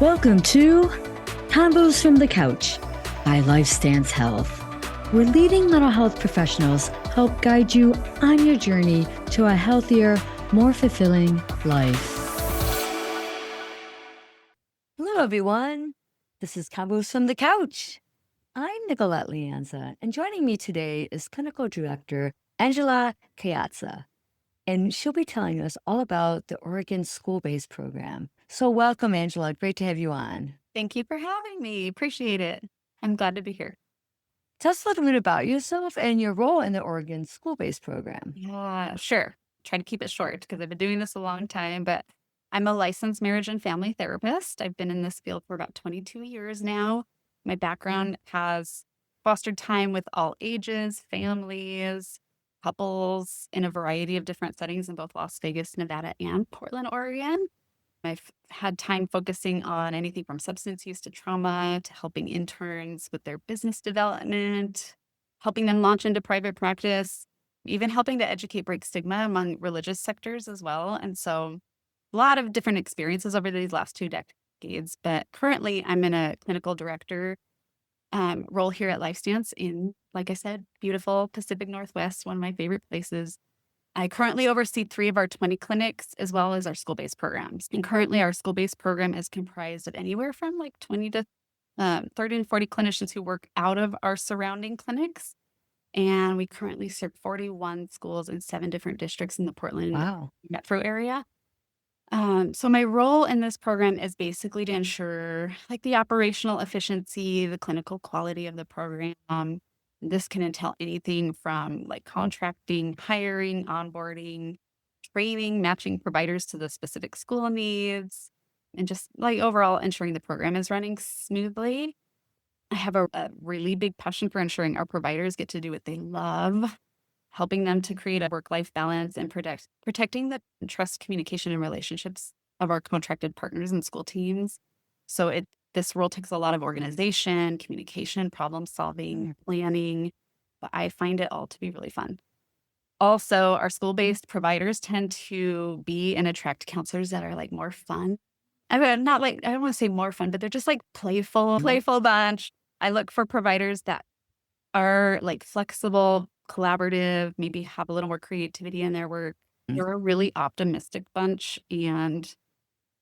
Welcome to Combos from the Couch by LifeStance Health, where leading mental health professionals help guide you on your journey to a healthier, more fulfilling life. Hello, everyone. This is Combos from the Couch. I'm Nicolette Lianza, and joining me today is Clinical Director Angela Kayatsa, and she'll be telling us all about the Oregon School-Based Program. So welcome, Angela. Great to have you on. Thank you for having me. Appreciate it. I'm glad to be here. Tell us a little bit about yourself and your role in the Oregon School-Based Program. Yeah, sure. Try to keep it short because I've been doing this a long time, but I'm a licensed marriage and family therapist. I've been in this field for about 22 years now. My background has fostered time with all ages, families, couples in a variety of different settings in both Las Vegas, Nevada, and Portland, Oregon. I've had time focusing on anything from substance use to trauma to helping interns with their business development, helping them launch into private practice, even helping to educate, break stigma among religious sectors as well. And so a lot of different experiences over these last 2 decades. But currently, I'm in a clinical director role here at LifeStance in, like I said, beautiful Pacific Northwest, one of my favorite places. I currently oversee 3 of our 20 clinics as well as our school-based programs. And currently, our school-based program is comprised of anywhere from like 20 to 30 to 40 clinicians who work out of our surrounding clinics. And we currently serve 41 schools in 7 different districts in the Portland metro area. So my role in this program is basically to ensure like the operational efficiency, the clinical quality of the program. This can entail anything from like contracting, hiring, onboarding, training, matching providers to the specific school needs, and just like overall ensuring the program is running smoothly. I have a really big passion for ensuring our providers get to do what they love, helping them to create a work-life balance and protecting the trust, communication, and relationships of our contracted partners and school teams. So this role takes a lot of organization, communication, problem solving, planning, but I find it all to be really fun. Also, our school-based providers tend to be and attract counselors that are like more fun. I mean, not like, I don't want to say more fun, but they're just like playful bunch. I look for providers that are like flexible, collaborative, maybe have a little more creativity in their work. They're a really optimistic bunch and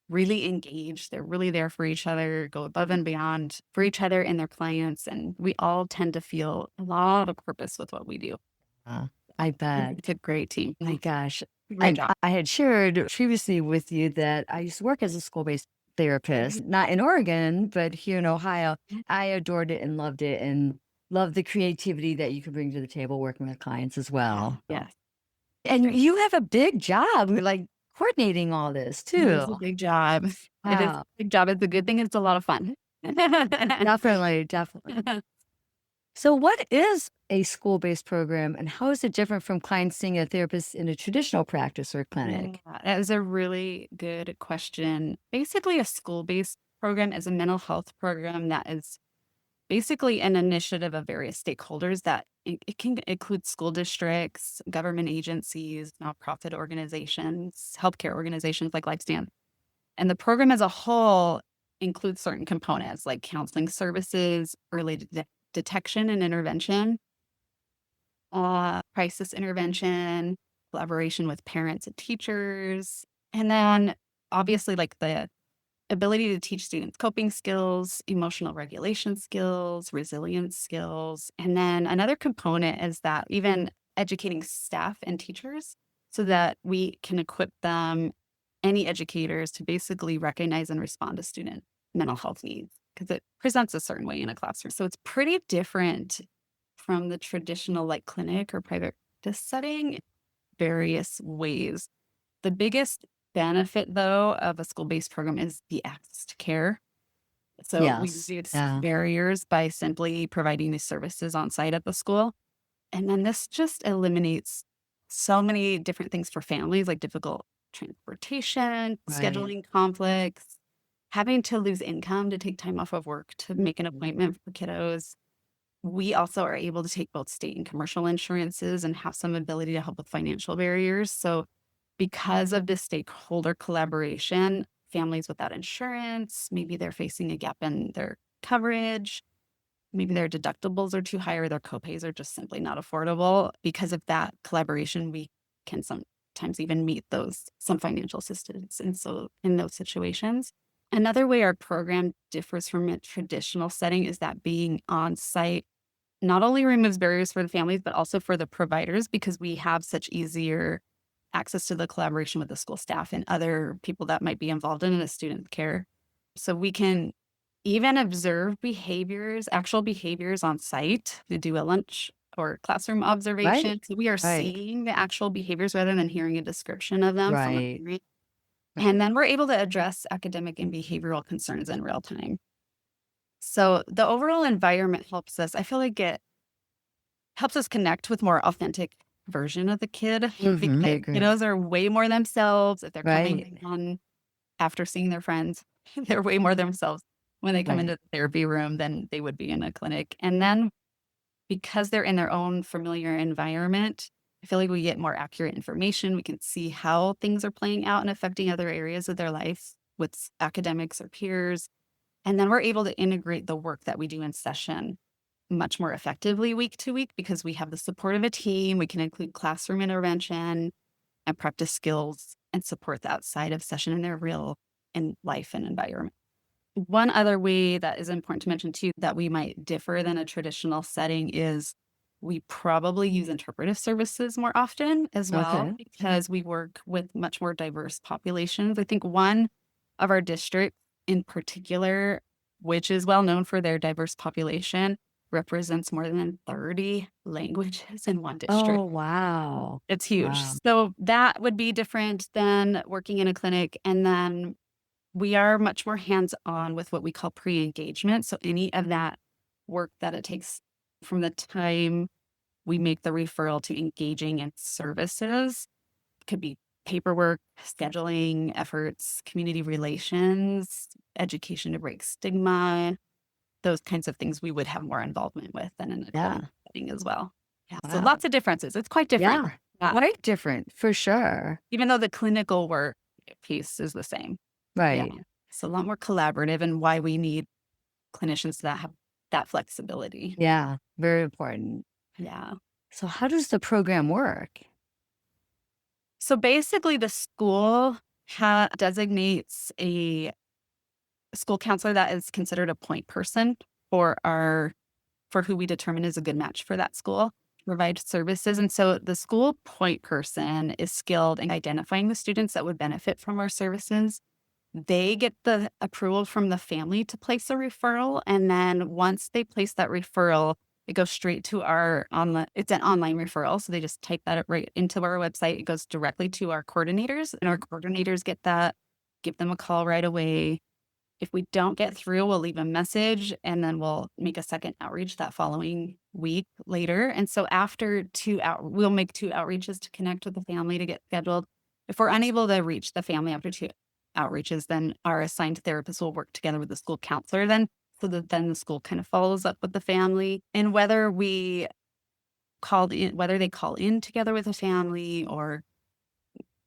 really engaged. They're really there for each other, go above and beyond for each other and their clients. And we all tend to feel a lot of purpose with what we do. I bet. It's a great team. My gosh. Great And job. I had shared previously with you that I used to work as a school-based therapist, not in Oregon, but here in Ohio. I adored it and loved the creativity that you could bring to the table working with clients as well. Yes. And you have a big job, like coordinating all this It is a too. big job. It is a Wow. big job. It's a good thing. It's a lot of fun. Definitely. So what is a school-based program and how is it different from clients seeing a therapist in a traditional practice or clinic? Yeah, that is a really good question. Basically, a school-based program is a mental health program that is basically an initiative of various stakeholders that it can include school districts, government agencies, nonprofit organizations, healthcare organizations like LifeStance. And the program as a whole includes certain components like counseling services, early detection and intervention, crisis intervention, collaboration with parents and teachers, and then obviously like the ability to teach students coping skills, emotional regulation skills, resilience skills. And then another component is that even educating staff and teachers so that we can equip them, any educators, to basically recognize and respond to student mental health needs because it presents a certain way in a classroom. So it's pretty different from the traditional like clinic or private practice setting in various ways. The biggest benefit, though, of a school-based program is the access to care. So we Yes. reduce Yeah. barriers by simply providing these services on site at the school. And then this just eliminates so many different things for families, like difficult transportation, Right. scheduling conflicts, having to lose income to take time off of work to make an appointment for kiddos. We also are able to take both state and commercial insurances and have some ability to help with financial barriers. So because of this stakeholder collaboration, families without insurance. Maybe they're facing a gap in their coverage. Maybe their deductibles are too high or their copays are just simply not affordable. Because of that collaboration, we can sometimes even meet some financial assistance. And so in those situations, another way our program differs from a traditional setting is that being on site not only removes barriers for the families, but also for the providers, because we have such easier access to the collaboration with the school staff and other people that might be involved in the student care. So we can even observe actual behaviors on site. We do a lunch or classroom observation. Right. So we are Right. seeing the actual behaviors rather than hearing a description of them from a Right. parent. Right. And then we're able to address academic and behavioral concerns in real time. So the overall environment helps us, I feel like it helps us connect with more authentic version of the kid I because agree. kiddos are way more themselves if they're Right. coming on after seeing their friends. They're way more themselves when they come Right. into the therapy room than they would be in a clinic. And then because they're in their own familiar environment, I feel like we get more accurate information. We can see how things are playing out and affecting other areas of their life with academics or peers. And then we're able to integrate the work that we do in session much more effectively week to week because we have the support of a team. We can include classroom intervention and practice skills and support the outside of session in their real in life and environment. One other way that is important to mention too that we might differ than a traditional setting is we probably use interpretive services more often as well Okay. because we work with much more diverse populations. I think one of our districts in particular, which is well known for their diverse population, represents more than 30 languages in one Oh, district. wow. It's huge. Wow. So that would be different than working in a clinic. And then we are much more hands-on with what we call pre-engagement. So any of that work that it takes from the time we make the referral to engaging in services could be paperwork, scheduling efforts, community relations, education to break stigma, those kinds of things we would have more involvement with than in a Yeah. clinic setting as well. Yeah, so Wow. lots of differences. It's quite different. Yeah. Yeah, Quite different for sure. even though the clinical work piece is the same. Yeah, Right. it's a lot more collaborative and why we need clinicians that have that flexibility. Yeah. Very important. Yeah. So how does the program work? So basically, the school designates a school counselor that is considered a point person for who we determine is a good match for that school to provide services. And so the school point person is skilled in identifying the students that would benefit from our services. They get the approval from the family to place a referral. And then once they place that referral, it goes straight to our online, it's an online referral. So they just type that right into our website. It goes directly to our coordinators, and our coordinators get that, give them a call right away. If we don't get through, we'll leave a message and then we'll make a second outreach that following week later. And so after we'll make 2 outreaches to connect with the family to get scheduled. If we're unable to reach the family after 2 outreaches, then our assigned therapist will work together with the school counselor then, so that then the school kind of follows up with the family. And whether they call in together with the family or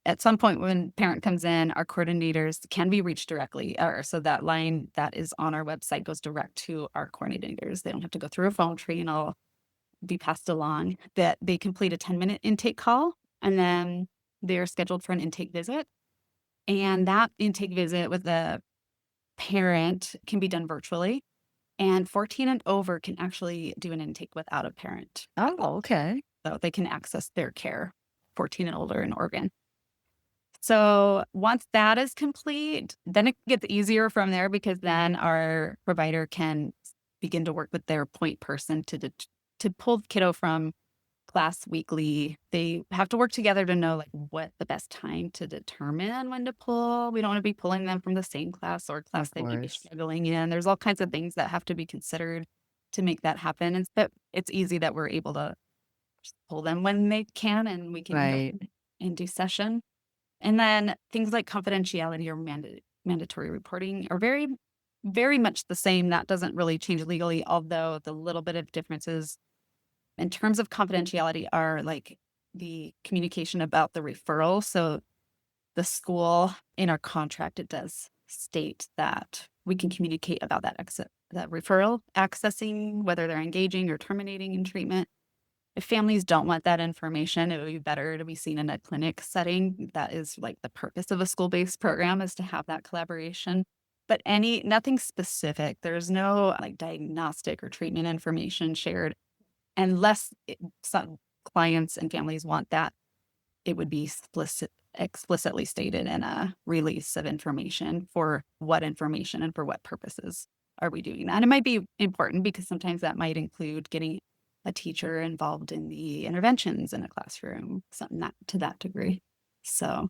at some point when parent comes in, our coordinators can be reached directly. Or so that line that is on our website goes direct to our coordinators. They don't have to go through a phone tree and it'll be passed along. That they complete a 10-minute intake call and then they're scheduled for an intake visit. And that intake visit with the parent can be done virtually. And 14 and over can actually do an intake without a parent. Oh, okay. So they can access their care, 14 and older in Oregon. So once that is complete, then it gets easier from there because then our provider can begin to work with their point person to pull the kiddo from class weekly. They have to work together to know like what the best time to determine when to pull. We don't want to be pulling them from the same class or class Of they may be course. struggling in. There's all kinds of things that have to be considered to make that happen. But it's easy that we're able to just pull them when they can and we can go Right. and do session. And then things like confidentiality or mandatory reporting are very, very much the same. That doesn't really change legally, although the little bit of differences in terms of confidentiality are like the communication about the referral. So the school in our contract, it does state that we can communicate about that referral accessing, whether they're engaging or terminating in treatment. If families don't want that information, it would be better to be seen in a clinic setting. That is like the purpose of a school-based program, is to have that collaboration. But nothing specific. There's no like diagnostic or treatment information shared unless some clients and families want that. It would be explicitly stated in a release of information for what information and for what purposes are we doing that. And it might be important because sometimes that might include getting a teacher involved in the interventions in a classroom, something that to that degree. So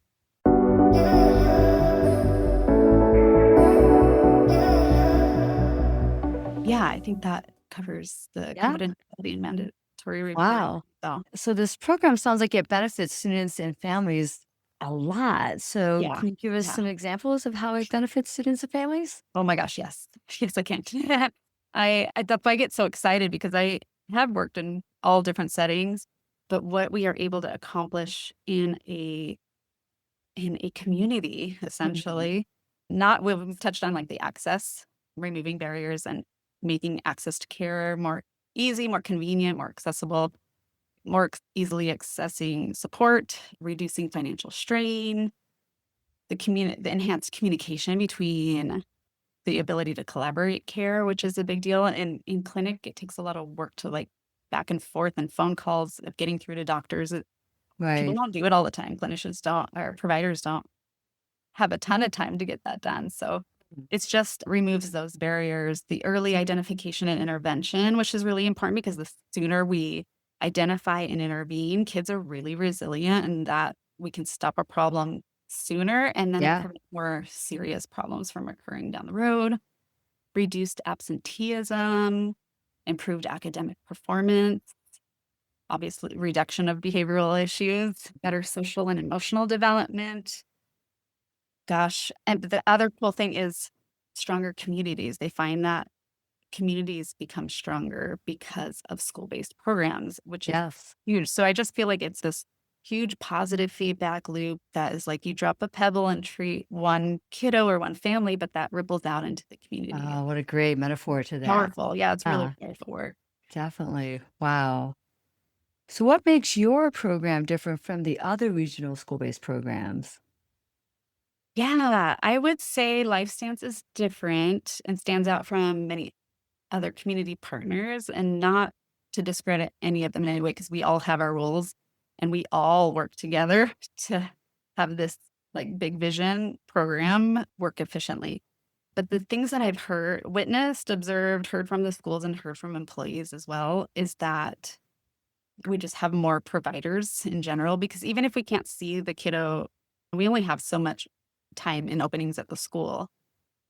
yeah, I think that covers the Yeah. confidentiality and mandatory reporting. Wow. So So this program sounds like it benefits students and families a lot. So yeah. can you give us Yeah. some examples of how it benefits students and families? Oh my gosh, yes. Yes, I can. That's why I get so excited because I have worked in all different settings, but what we are able to accomplish in a community, essentially, not we've touched on like the access, removing barriers and making access to care more easy, more convenient, more accessible, easily accessing support, reducing financial strain, the enhanced communication between the ability to collaborate care, which is a big deal. And in clinic, it takes a lot of work to like back and forth and phone calls of getting through to doctors. People Right. don't do it all the time. Clinicians don't, or providers don't have a ton of time to get that done. So it's just removes those barriers, the early identification and intervention, which is really important because the sooner we identify and intervene, kids are really resilient and that we can stop a problem sooner and then Yeah. prevent more serious problems from occurring down the road. Reduced absenteeism, improved academic performance, obviously reduction of behavioral issues, better social and emotional development. Gosh, and the other cool thing is stronger communities. They find that communities become stronger because of school-based programs, which is Yes. huge. So I just feel like it's this huge positive feedback loop that is like you drop a pebble and treat one kiddo or one family, but that ripples out into the community. Oh, what a great metaphor to that. Powerful. Yeah, it's really Yeah, powerful work. definitely. Wow. So what makes your program different from the other regional school-based programs? Yeah, I would say Life Stance is different and stands out from many other community partners, and not to discredit any of them in any way, because we all have our roles and we all work together to have this like big vision program work efficiently. But the things that I've witnessed, observed, heard from the schools and heard from employees as well is that we just have more providers in general, because even if we can't see the kiddo, we only have so much time in openings at the school.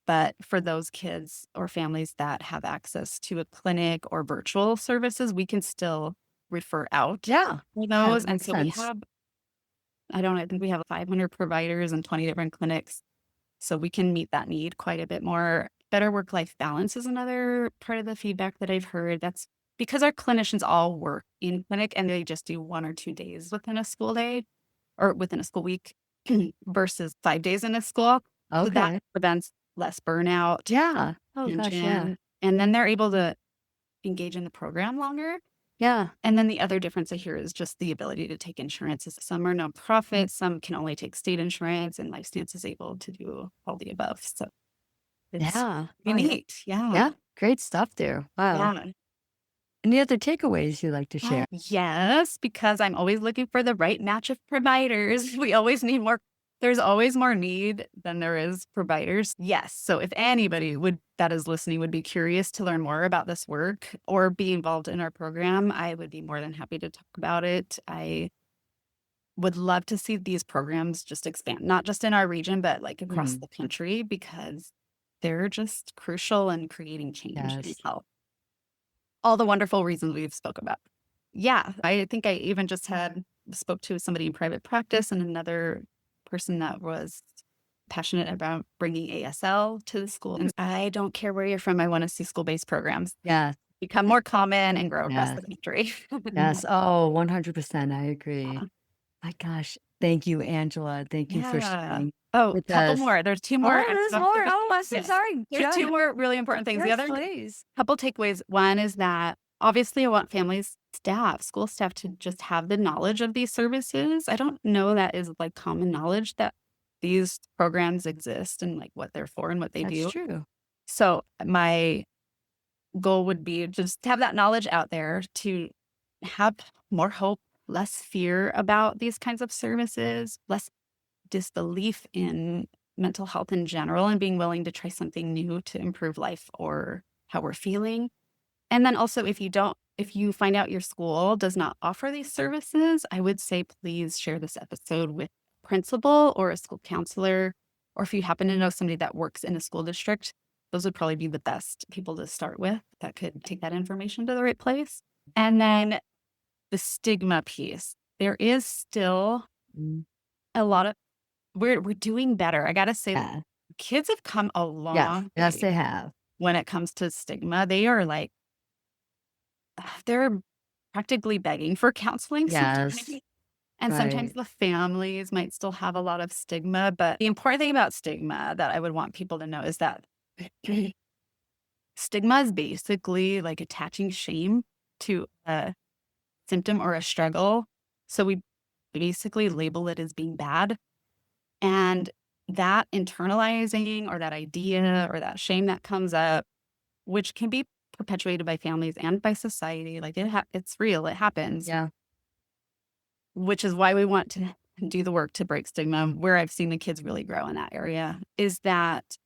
But for those kids or families that have access to a clinic or virtual services, we can still refer out Yeah. for Yeah, those. that And makes so we sense. have, I don't know, I think we have 500 providers and 20 different clinics. So we can meet that need quite a bit more. Better work-life balance is another part of the feedback that I've heard. That's because our clinicians all work in clinic and they just do 1 or 2 days within a school day or within a school week versus 5 days in a school. So that Okay. prevents less burnout, Yeah. Oh gosh, yeah. tension, and then they're able to engage in the program longer. Yeah. And then the other difference I hear is just the ability to take insurance. Some are nonprofit, some can only take state insurance, and LifeStance is able to do all the above. So it's Yeah. pretty Oh, yeah. neat. Yeah. Yeah. Great stuff there. Wow. Yeah. Any other takeaways you'd like to share? Yes, because I'm always looking for the right match of providers. We always need more. There's always more need than there is providers. Yes. So if anybody that is listening would be curious to learn more about this work or be involved in our program, I would be more than happy to talk about it. I would love to see these programs just expand, not just in our region, but like across Mhm. the country, because they're just crucial in creating change in Yes. health. All the wonderful reasons we've spoke about. Yeah, I think I even just spoke to somebody in private practice and another person that was passionate about bringing ASL to the school. And I don't care where you're from. I want to see school-based programs Yes. become more common and grow across the Yes. country. Yes. Oh, 100%. I agree. My gosh. Thank you, Angela. Thank you for Yeah. sharing Oh, with couple us. more. There's 2 Oh, more. there's more. Oh, I'm so Yes. sorry. There's 2 more really important things. The Yes, other please. couple takeaways. One is that obviously I want families, staff, school staff to just have the knowledge of these services. I don't know that is like common knowledge that these programs exist and like what they're for and what they That's do. true. So my goal would be just to have that knowledge out there to have more hope, less fear about these kinds of services, less disbelief in mental health in general, and being willing to try something new to improve life or how we're feeling. And then also, if you find out your school does not offer these services, I would say please share this episode with a principal or a school counselor, or if you happen to know somebody that works in a school district, those would probably be the best people to start with that could take that information to the right place. And then the stigma piece. There is still Mm, a lot of we're doing better. I gotta say, yeah. kids have come a Yes. long Yes, way they have. when it comes to stigma. They are like they're practically begging for counseling sometimes. Yes. And sometimes Right. the families might still have a lot of stigma. But the important thing about stigma that I would want people to know is that stigma is basically like attaching shame to a symptom or a struggle. So we basically label it as being bad. And that internalizing or that idea or that shame that comes up, which can be perpetuated by families and by society, like it's real, it happens, Yeah. which is why we want to do the work to break stigma. Where I've seen the kids really grow in that area is that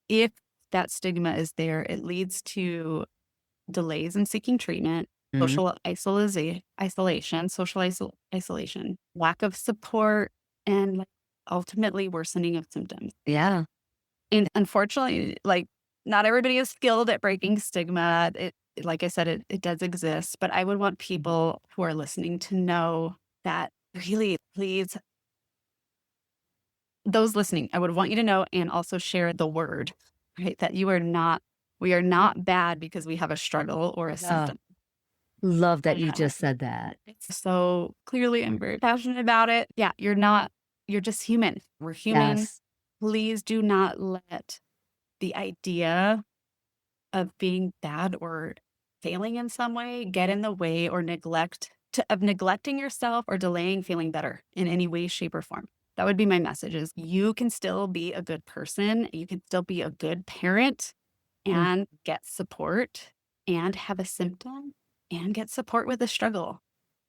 if that stigma is there, it leads to delays in seeking treatment, Mhm. social isolation, isolation, lack of support, and like, ultimately worsening of symptoms. Yeah. And unfortunately, like not everybody is skilled at breaking stigma. Like I said, it does exist, but I would want people who are listening to know that really, please, those listening, I would want you to know and also share the word, right? That we are not bad because we have a struggle or a Yeah. symptom. Love that you Yeah. just said that. So clearly, I'm very passionate about it. Yeah, you're just human. We're human. Yes. Please do not let the idea of being bad or failing in some way get in the way or of neglecting yourself or delaying feeling better in any way, shape, or form. That would be my message is you can still be a good person. You can still be a good parent Mm, and get support and have a symptom and get support with a struggle.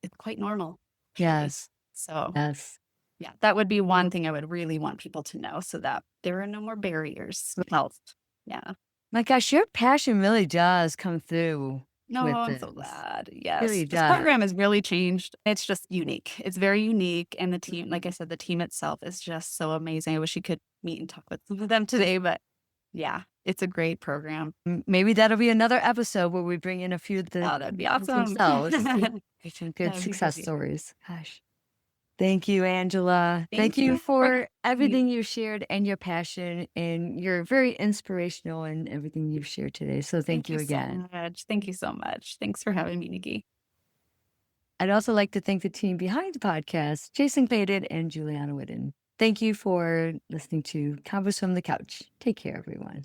It's quite normal. Actually. yes. So Yes. yeah, that would be one thing I would really want people to know so that there are no more barriers. Health. Yeah. My gosh, your passion really does come through No, with I'm so this. glad. Really Yes. This does. program has really changed. It's just unique. It's very unique. And the team, like I said, the team itself is just so amazing. I wish you could meet and talk with some of them today, but yeah, it's a great program. Maybe that'll be another episode where we bring in a few of the Oh, that'd be awesome. themselves. Some good That'd be success great. stories. Gosh. Thank you, Angela. Thank Thank you you. for everything you shared and your passion. And you're very inspirational in everything you've shared today. So thank you again. So much. Thank you so much. Thanks for having me, Nikki. I'd also like to thank the team behind the podcast, Jason Clayton and Juliana Whitten. Thank you for listening to Convos from the Couch. Take care, everyone.